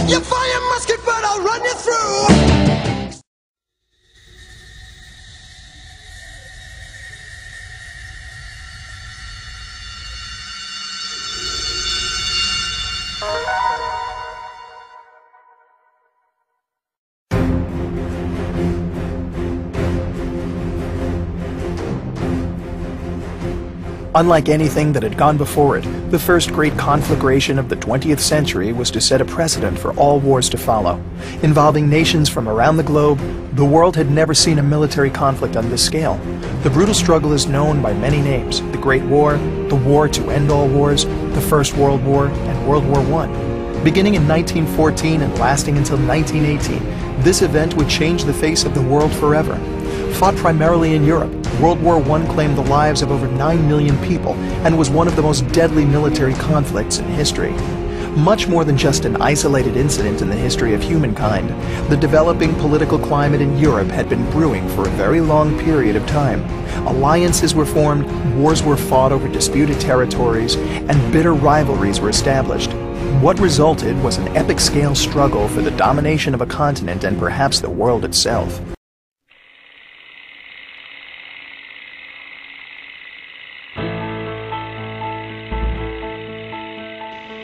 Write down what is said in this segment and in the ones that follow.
You fire musket, but I'll run you through. Unlike anything that had gone before it, the first great conflagration of the 20th century was to set a precedent for all wars to follow. Involving nations from around the globe, the world had never seen a military conflict on this scale. The brutal struggle is known by many names: the Great War, the War to End All Wars, the First World War, and World War I. Beginning in 1914 and lasting until 1918, this event would change the face of the world forever. Fought primarily in Europe, World War I claimed the lives of over 9 million people and was one of the most deadly military conflicts in history. Much more than just an isolated incident in the history of humankind, the developing political climate in Europe had been brewing for a very long period of time. Alliances were formed, wars were fought over disputed territories, and bitter rivalries were established. What resulted was an epic-scale struggle for the domination of a continent and perhaps the world itself.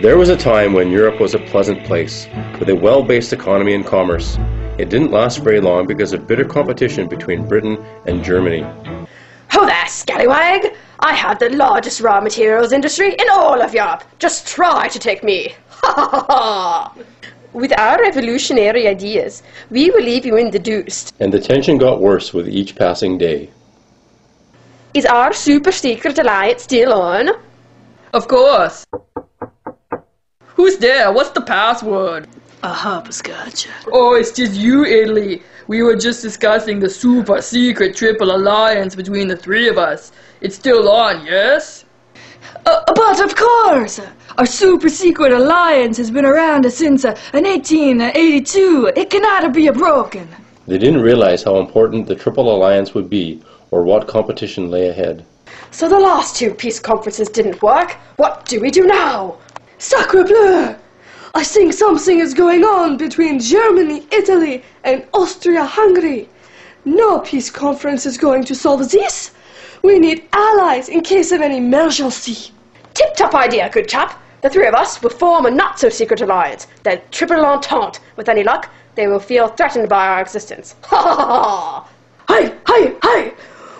There was a time when Europe was a pleasant place, with a well-based economy and commerce. It didn't last very long because of bitter competition between Britain and Germany. Ho there, scallywag! I have the largest raw materials industry in all of Europe. Just try to take me. Ha ha ha! With our revolutionary ideas, we will leave you in the deuce. And the tension got worse with each passing day. Is our super secret alliance still on? Of course. Who's there? What's the password? A hopscotch. Oh, it's just you, Italy. We were just discussing the super secret triple alliance between the three of us. It's still on, yes? But of course! Our super secret alliance has been around since 1882. It cannot be broken. They didn't realize how important the triple alliance would be, or what competition lay ahead. So the last two peace conferences didn't work. What do we do now? Sacre bleu! I think something is going on between Germany, Italy, and Austria-Hungary. No peace conference is going to solve this. We need allies in case of any emergency. Tip-top idea, good chap. The three of us will form a not-so-secret alliance, the Triple Entente. With any luck, they will feel threatened by our existence. Ha ha ha! Hey, hey, hey!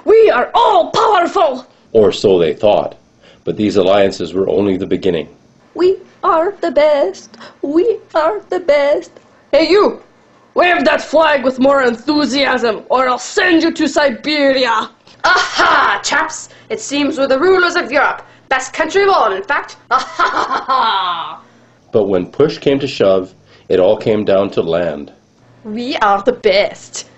We are all powerful! Or so they thought. But these alliances were only the beginning. We are the best. We are the best. Hey you! Wave that flag with more enthusiasm, or I'll send you to Siberia! Aha, chaps! It seems we're the rulers of Europe. Best country of all, in fact. Aha ha ha ha! But when push came to shove, it all came down to land. We are the best.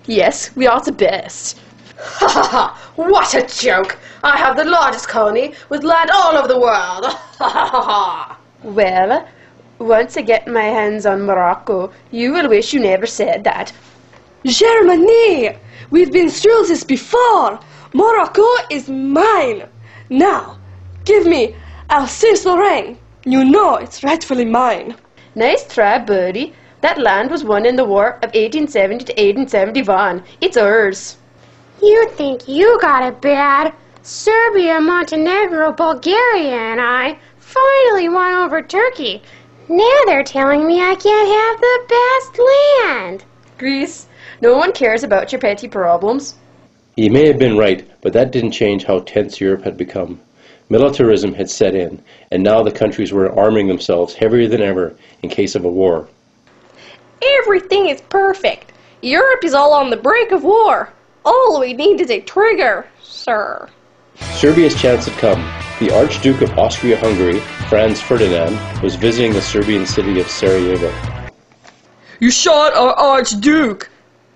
Yes, we are the best. Ha ha ha! What a joke! I have the largest colony with land all over the world. Ha ha ha ha! Well, once I get my hands on Morocco, you will wish you never said that. Germany! We've been through this before. Morocco is mine. Now, give me Alsace-Lorraine. You know it's rightfully mine. Nice try, buddy. That land was won in the war of 1870 to 1871. It's ours. You think you got it bad? Serbia, Montenegro, Bulgaria, and I finally won over Turkey. Now they're telling me I can't have the best land. Greece, no one cares about your petty problems. He may have been right, but that didn't change how tense Europe had become. Militarism had set in, and now the countries were arming themselves heavier than ever in case of a war. Everything is perfect. Europe is all on the brink of war. All we need is a trigger, sir. Serbia's chance had come. The Archduke of Austria-Hungary, Franz Ferdinand, was visiting the Serbian city of Sarajevo. You shot our Archduke!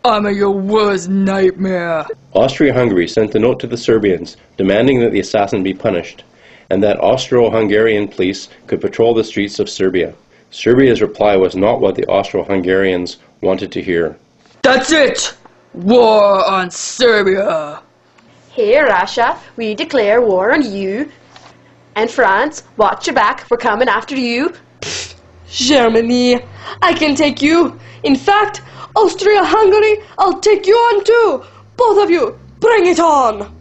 I'm your worst nightmare. Austria-Hungary sent a note to the Serbians demanding that the assassin be punished, and that Austro-Hungarian police could patrol the streets of Serbia. Serbia's reply was not what the Austro-Hungarians wanted to hear. That's it! War on Serbia! Here, Russia, we declare war on you. And France, watch your back, we're coming after you. Germany, I can take you. In fact, Austria-Hungary, I'll take you on too. Both of you, bring it on.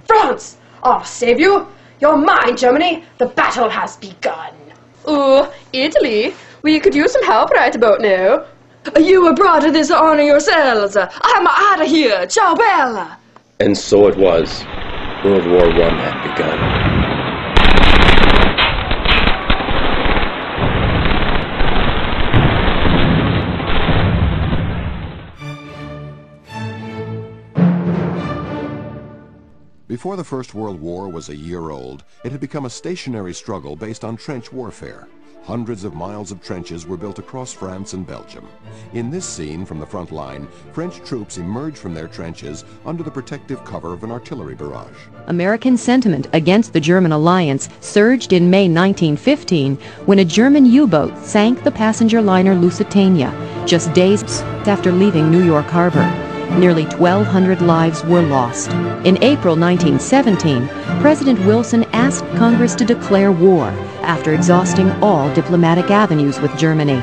France, I'll save you. You're mine, Germany. The battle has begun. Oh, Italy, we could use some help right about now. You were brought to this honor yourselves. I'm out of here. Ciao, Bella. And so it was. World War I had begun. Before the First World War was a year old, it had become a stationary struggle based on trench warfare. Hundreds of miles of trenches were built across France and Belgium. In this scene from the front line, French troops emerged from their trenches under the protective cover of an artillery barrage. American sentiment against the German alliance surged in May 1915 when a German U-boat sank the passenger liner Lusitania just days after leaving New York Harbor. Nearly 1,200 lives were lost. In April 1917, President Wilson asked Congress to declare war after exhausting all diplomatic avenues with Germany.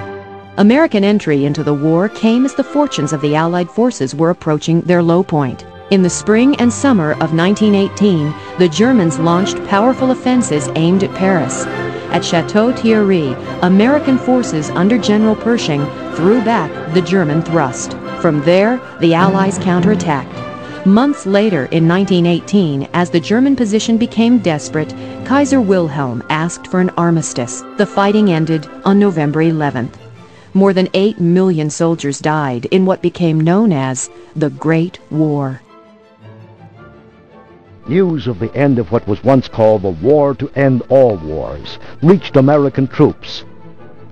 American entry into the war came as the fortunes of the Allied forces were approaching their low point. In the spring and summer of 1918, the Germans launched powerful offensives aimed at Paris. At Chateau Thierry, American forces under General Pershing threw back the German thrust. From there, the Allies counterattacked. Months later, in 1918, as the German position became desperate, Kaiser Wilhelm asked for an armistice. The fighting ended on November 11th. More than 8 million soldiers died in what became known as the Great War. News of the end of what was once called the War to End All Wars reached American troops,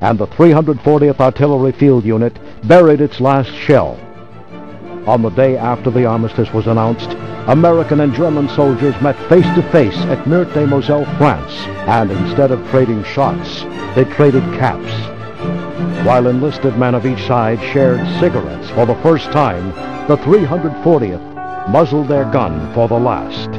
and the 340th Artillery Field Unit buried its last shell. On the day after the armistice was announced, American and German soldiers met face to face at Meurthe-et-Moselle, France, and instead of trading shots, they traded caps. While enlisted men of each side shared cigarettes for the first time, the 340th muzzled their gun for the last.